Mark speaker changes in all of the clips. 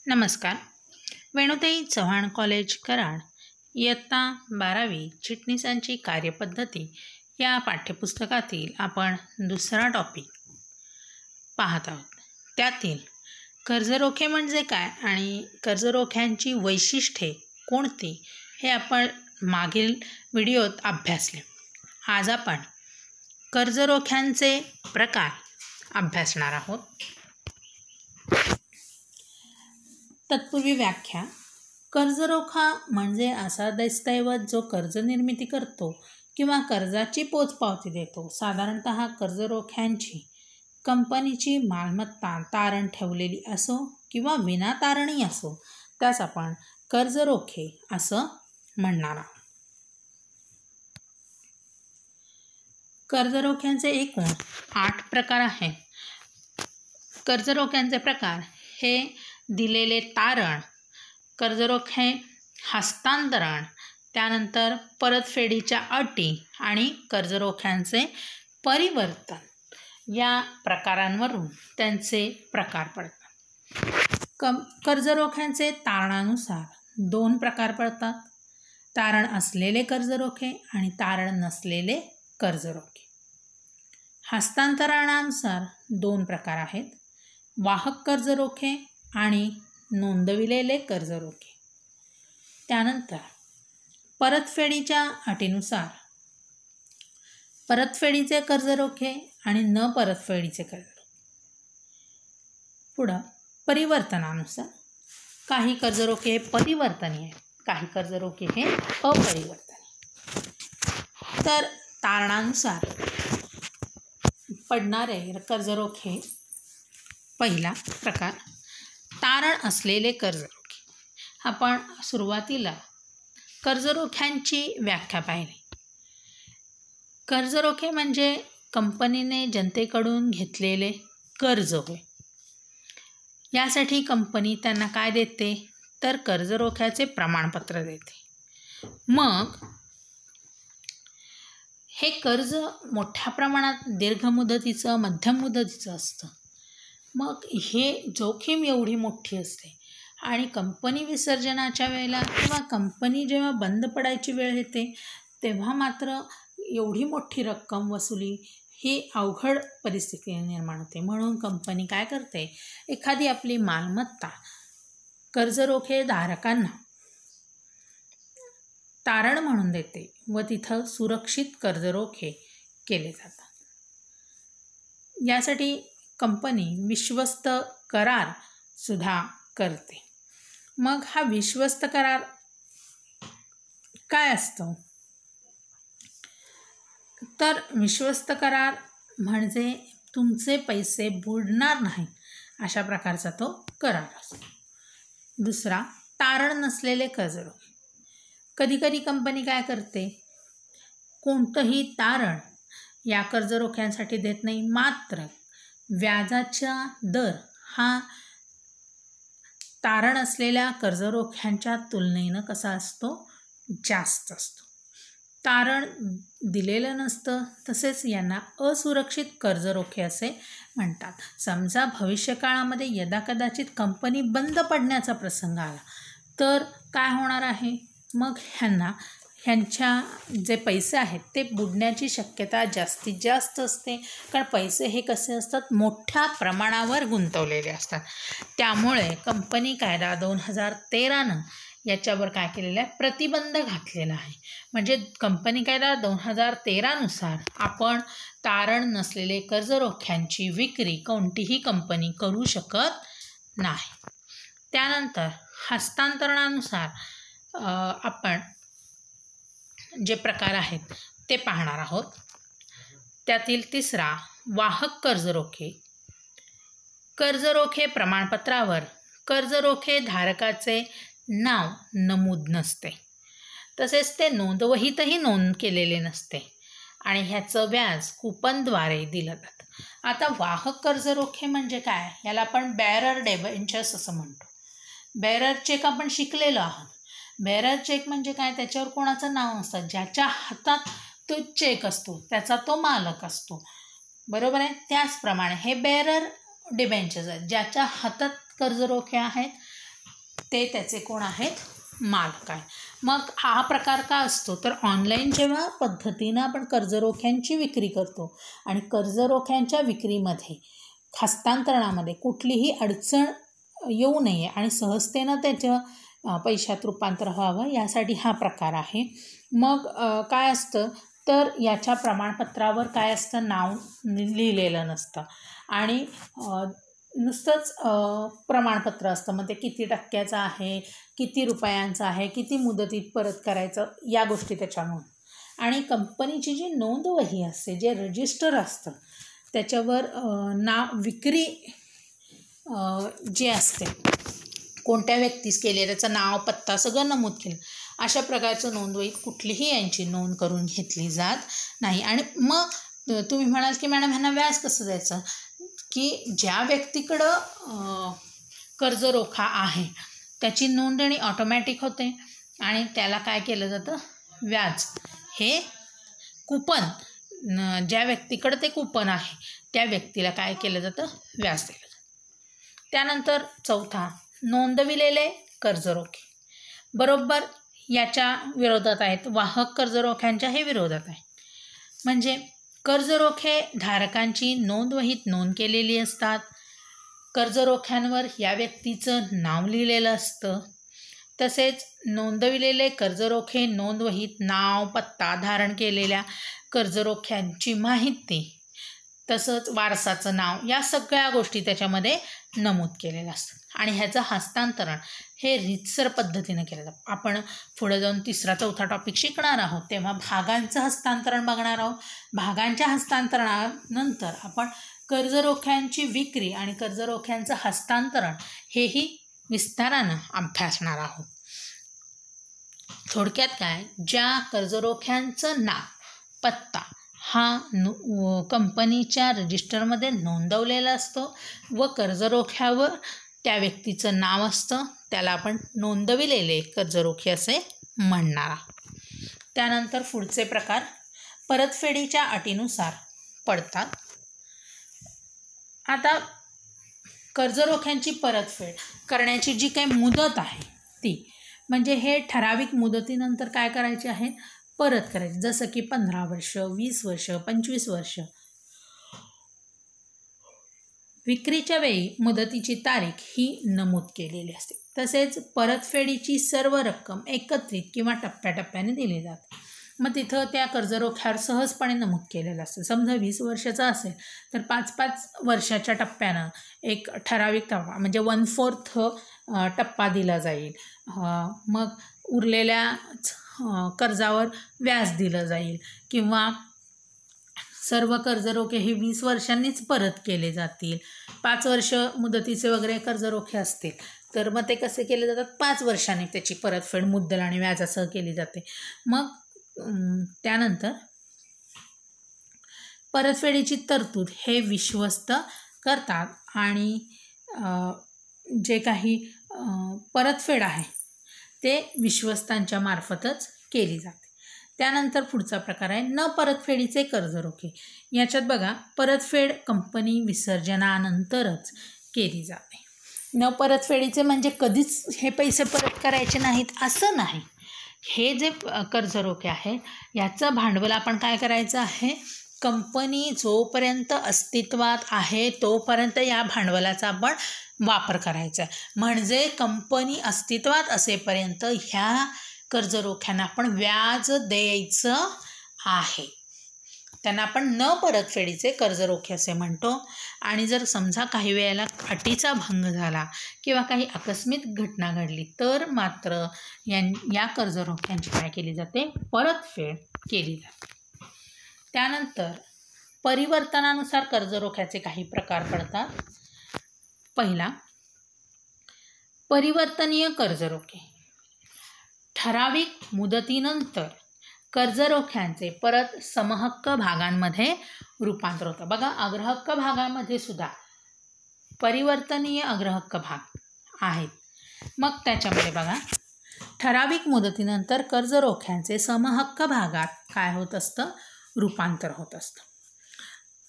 Speaker 1: नमस्कार. वेणुताई चव्हाण कॉलेज कराड इयत्ता 12वी चिटणीसांची कार्यपद्धती या पाठ्यपुस्तकातील आपण दुसरा टॉपिक पाहत आहोत. त्यातील कर्जरोखे म्हणजे काय आणि कर्जरोख्यांची वैशिष्ट्ये कोणती हे आपण मागील व्हिडिओत अभ्यासले. आज आपण कर्जरोख्यांचे प्रकार अभ्यासणार आहोत. तत्पूर्वी व्याख्या. कर्जरोखा म्हणजे असा दस्तऐवज जो कर्ज निर्मिती करतो किंवा कर्जाची पोचपावती देतो. साधारणतः कर्जरोख्यांची कंपनीची मालमत्ता तारण ठेवलेली असो किंवा विनातारणी असो त्यास आपण कर्जरोखे असं म्हणणार आहोत. कर्जरोख्यांचे एकूण 8 प्रकार आहेत. कर्जरोख्यांचे प्रकार हे दिलेले तारण, कर्जरोखे हस्तांतरण, त्यानंतर परतफेडीच्या अटी आणि कर्जरोख्यांचे परिवर्तन या प्रकारांवरून त्यांचे प्रकार पडतात. कर्जरोख्यांचे तारणानुसार 2 प्रकार पडतात. तारण असलेले कर्जरोखे आणि तारण नसलेले कर्जरोखे. हस्तांतरणानुसार 2 प्रकार आहेत. वाहक कर्जरोखे आणि नोंदविलेले कर्जरोखे. त्यानंतर परतफेडीच्या अटीनुसार परतफेडीचे कर्जरोखे आणि न परतफेडीचे कर्जरोखे. पुढं परिवर्तनानुसार काही कर्जरोखे परिवर्तनीय आहेत, काही कर्जरोखे हे अपरिवर्तनीय. तर तारणानुसार पडणारे कर्जरोखे. पहिला प्रकार तारण असलेले कर्जरोखे. आपण सुरुवातीला कर्जरोख्यांची व्याख्या पाहिली. कर्जरोखे म्हणजे कंपनीने जनतेकडून घेतलेले कर्ज होय. यासाठी कंपनी त्यांना काय देते तर कर्जरोख्याचे प्रमाणपत्र देते. मग हे कर्ज मोठ्या प्रमाणात दीर्घ मुदतीचं मध्यम मुदतीचं असतं. मग हे जोखीम एवढी मोठी असते आणि कंपनी विसर्जनाच्या वेळेला किंवा कंपनी जेव्हा बंद पडायची वेळ येते तेव्हा मात्र एवढी मोठी रक्कम वसुली ही अवघड परिस्थिती निर्माण होते. म्हणून कंपनी काय करते, एखादी आपली मालमत्ता कर्जरोखे धारकांना तारण म्हणून देते व तिथं सुरक्षित कर्जरोखे केले जातात. यासाठी कंपनी विश्वस्त करार सुद्धा करते. मग हा विश्वस्त करार काय असतो तर विश्वस्त करार म्हणजे तुमचे पैसे बुडणार नाही अशा प्रकारचा तो करार असतो. दुसरा तारण नसलेले कर्जरोखे. कधीकधी कंपनी काय करते, कोणतंही तारण या कर्जरोख्यांसाठी देत नाही, मात्र व्याजाचा दर हा तारण असलेल्या कर्जरोख्यांच्या तुलनेनं कसा असतो, जास्त असतो. तारण दिलेलं नसतं, तसेच यांना असुरक्षित कर्जरोखे असे म्हणतात. समजा भविष्यकाळामध्ये यदाकदाचित कंपनी बंद पडण्याचा प्रसंग आला तर काय होणार आहे, मग ह्यांच्या जे पैसे आहेत ते बुडण्याची शक्यता जास्तीत जास्त असते. कारण पैसे हे कसे असतात, मोठ्या प्रमाणावर गुंतवलेले असतात. त्यामुळे कंपनी कायदा 2013नं याच्यावर काय केलेलं आहे, प्रतिबंध घातलेला आहे. म्हणजे कंपनी कायदा 2013नुसार आपण तारण नसलेले कर्जरोख्यांची विक्री कोणतीही कंपनी करू शकत नाही. त्यानंतर हस्तांतरणानुसार आपण जे प्रकार आहेत ते पाहणार आहोत. त्यातील तिसरा वाहक कर्जरोखे. कर्जरोखे प्रमाणपत्रावर कर्जरोखे धारकाचे नाव नमूद नसते, तसेच ते नोंदवहीतही नोंद केलेले नसते आणि ह्याचं व्याज कुपनद्वारे दिलं जातं. आता वाहक कर्जरोखे म्हणजे काय, याला आपण बेअरर डिबेंचर्स असं म्हणतो. बेअरर चेक आपण शिकलेलो आहोत. बेअरर चेक म्हणजे काय, त्याच्यावर कोणाचं नाव नसतं, ज्याच्या हातात तो चेक असतो त्याचा तो मालक असतो, बरोबर आहे. त्याचप्रमाणे हे बेअरर डिबेंचर्स आहेत, ज्याच्या हातात कर्जरोखे आहेत ते त्याचे कोण आहेत? मालक आहे. मग हा प्रकार का असतो? तर ऑनलाईन जेव्हा पद्धतीनं आपण कर्जरोख्यांची विक्री करतो आणि कर्जरोख्यांच्या विक्रीमध्ये हस्तांतरणामध्ये कुठलीही अडचण येऊ नये आणि सहजतेनं त्याच्या पैशात रूपांतर व्हावं यासाठी हा प्रकार आहे. मग काय असतं तर याच्या प्रमाणपत्रावर काय असतं? नाव लिहिलेलं नसतं आणि नुसतंच प्रमाणपत्र असतं. मग ते किती टक्क्याचं आहे, किती रुपयांचं आहे, किती मुदतीत परत करायचं या गोष्टी त्याच्यामुळे. आणि कंपनीची जी नोंदवही असते, जे रजिस्टर असतं त्याच्यावर विक्री जे असते कोणत्या व्यक्तीस केली त्याचं नाव पत्ता सगळं नमूद केलं. अशा प्रकारचं नोंदवहीत कुठलीही यांची नोंद करून घेतली जात नाही. आणि मग तुम्ही म्हणाल की मॅडम ह्यांना व्याज कसं द्यायचं? की ज्या व्यक्तीकडं कर्जरोखा आहे त्याची नोंदणी ऑटोमॅटिक होते आणि त्याला काय केलं जातं? व्याज हे कूपन, ज्या व्यक्तीकडं ते कूपन आहे त्या व्यक्तीला काय केलं जातं? व्याज दिलं जातं. त्यानंतर चौथा, नोंदविलेले कर्जरोखे. बरोबर याच्या विरोधात आहेत, वाहक कर्जरोख्यांच्या हे विरोधात आहे. म्हणजे कर्जरोखे धारकांची नोंदवहीत नोंद केलेली असतात. कर्जरोख्यांवर या व्यक्तीचं नाव लिहिलेलं असतं. तसेच नोंदविलेले कर्जरोखे नोंदवहीत नाव पत्ता धारण केलेल्या कर्जरोख्यांची माहिती तसंच वारसाचं नाव या सगळ्या गोष्टी त्याच्यामध्ये नमूद केलेल्या असतात. आणि ह्याचं हस्तांतरण हे रीतसर पद्धतीनं केलं जातं. आपण पुढे जाऊन 3रा 4था टॉपिक शिकणार आहोत तेव्हा भागांचं हस्तांतरण बघणार आहोत. भागांच्या हस्तांतरणानंतर आपण कर्जरोख्यांची विक्री आणि कर्जरोख्यांचं हस्तांतरण हेही विस्तारानं अभ्यासणार आहोत. थोडक्यात काय, ज्या कर्जरोख्यांचं नाव पत्ता हा कंपनीच्या रजिस्टरमध्ये नोंदवलेला असतो व कर्जरोख्यावर त्या व्यक्तीचं नाव असतं त्याला आपण नोंदविलेले कर्जरोखे असे म्हणणार आहोत. त्यानंतर पुढचे प्रकार परतफेडीच्या अटीनुसार पडतात. आता कर्जरोख्यांची परतफेड करण्याची जी काही मुदत आहे ती म्हणजे हे ठराविक मुदतीनंतर काय करायचे आहे? परत करायचे. जसं की 15 वर्ष, 20 वर्ष, 25 वर्ष. विक्रीच्या वेळी मुदतीची तारीख ही नमूद केलेली असते. तसेच परतफेडीची सर्व रक्कम एकत्रित किंवा टप्प्याटप्प्याने दिली जाते. मग तिथं त्या कर्जरोख्यावर सहजपणे नमूद केलेलं असतं. समजा 20 वर्षाचा असेल तर 5-5 वर्षाच्या टप्प्यानं एक ठराविक टप्पा म्हणजे 1/4 टप्पा दिला जाईल. मग उरलेल्या कर्जावर व्याज दिलं जाईल किंवा सर्व कर्जरोखे हे 20 वर्षांनीच परत केले जातील. 5 वर्ष मुदतीचे वगैरे कर्जरोखे असतील तर मग ते कसे केले जातात? 5 वर्षांनी त्याची परतफेड मुद्दल आणि व्याजासह केली जाते. मग त्यानंतर परतफेडीची तरतूद हे विश्वस्त करतात आणि जे काही परतफेड आहे ते विश्वस्तांच्या मार्फतच केली जाते. त्यानंतर पुढचा प्रकार आहे न परतफेडीचे कर्जरोखे. याच्यात बघा परतफेड कंपनी विसर्जनानंतरच केली जाते. न परतफेडीचे म्हणजे कधीच हे पैसे परत करायचे नाहीत असं नाही. हे जे कर्जरोखे आहेत याचं भांडवल आपण काय करायचं आहे? कंपनी जोपर्यंत अस्तित्वात आहे तोपर्यंत या भांडवलाचा आपण वापर करायचा आहे. म्हणजे कंपनी अस्तित्वात असेपर्यंत ह्या कर्जरोख्यांना आपण व्याज द्यायचं आहे. त्यांना आपण न परतफेडीचे कर्जरोखे असे म्हणतो. आणि जर समजा काही वेळेला अटीचा भंग झाला किंवा काही आकस्मिक घटना घडली तर मात्र या कर्जरोख्यांची काय केली जाते? परतफेड केली जाते. त्यानंतर परिवर्तनानुसार कर्जरोख्याचे काही प्रकार पडतात. पहिला, परिवर्तनीय कर्जरोखे. ठराविक मुदतीनंतर कर्जरोख्यांचे परत समहक्क भागांमध्ये रूपांतर होतं. बघा अग्रहक्क भागामध्ये सुद्धा परिवर्तनीय अग्रहक्क भाग आहेत. मग त्याच्यामध्ये बघा ठराविक मुदतीनंतर कर्जरोख्यांचे समहक्क भागात काय होत असतं? रूपांतर होत असतं.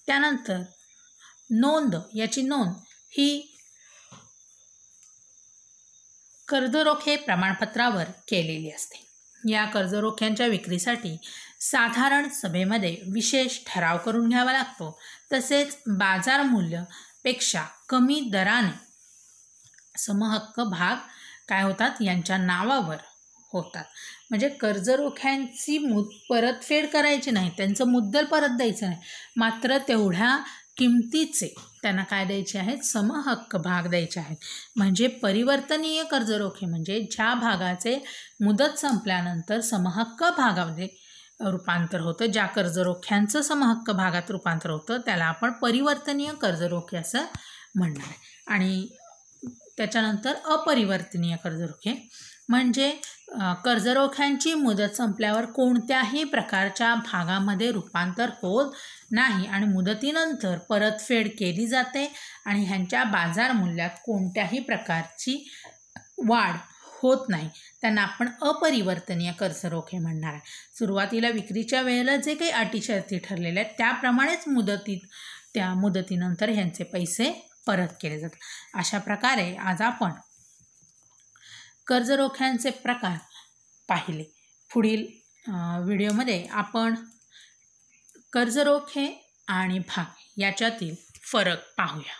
Speaker 1: त्यानंतर याची नोंद ही कर्जरोखे प्रमाणपत्रावर केलेली असते. या कर्जरोख्यांच्या विक्रीसाठी साधारण सभेमध्ये विशेष ठराव करून घ्यावा लागतो. तसेच बाजार मूल्यापेक्षा कमी दराने समहक्क भाग काय होतात यांच्या नावावर होतात. म्हणजे कर्जरोख्यांची परतफेड करायची नाही, त्यांचं मुद्दल परत द्यायचं नाही, मात्र तेवढ्या किमतीचे त्यांना काय द्यायचे आहेत, समहक्क भाग द्यायचे आहेत. म्हणजे परिवर्तनीय कर्जरोखे म्हणजे ज्या भागाचे मुदत संपल्यानंतर समहक्क भागामध्ये रूपांतर होतं, ज्या कर्जरोख्यांचं समहक्क भागात रूपांतर होतं त्याला आपण परिवर्तनीय कर्जरोखे असं म्हणणार आहे. आणि त्याच्यानंतर अपरिवर्तनीय कर्जरोखे म्हणजे कर्जरोख्यांची मुदत संपल्यावर कोणत्याही प्रकारच्या भागामध्ये रूपांतर होत नाही आणि मुदतीनंतर परतफेड केली जाते आणि ह्यांच्या बाजार मूल्यात कोणत्याही प्रकारची वाढ होत नाही, त्यांना आपण अपरिवर्तनीय कर्जरोखे म्हणणार आहे. सुरुवातीला विक्रीच्या वेळेला जे काही अटी शर्ती ठरलेल्या आहेत त्याप्रमाणेच त्या मुदतीनंतर ह्यांचे पैसे परत केले जातात. अशा प्रकारे आज आपण कर्जरोख्यांचे प्रकार पाहिले. पुढील व्हिडिओमध्ये आपण कर्जरोखे आणि भाग याच्यातील फरक पाहूया.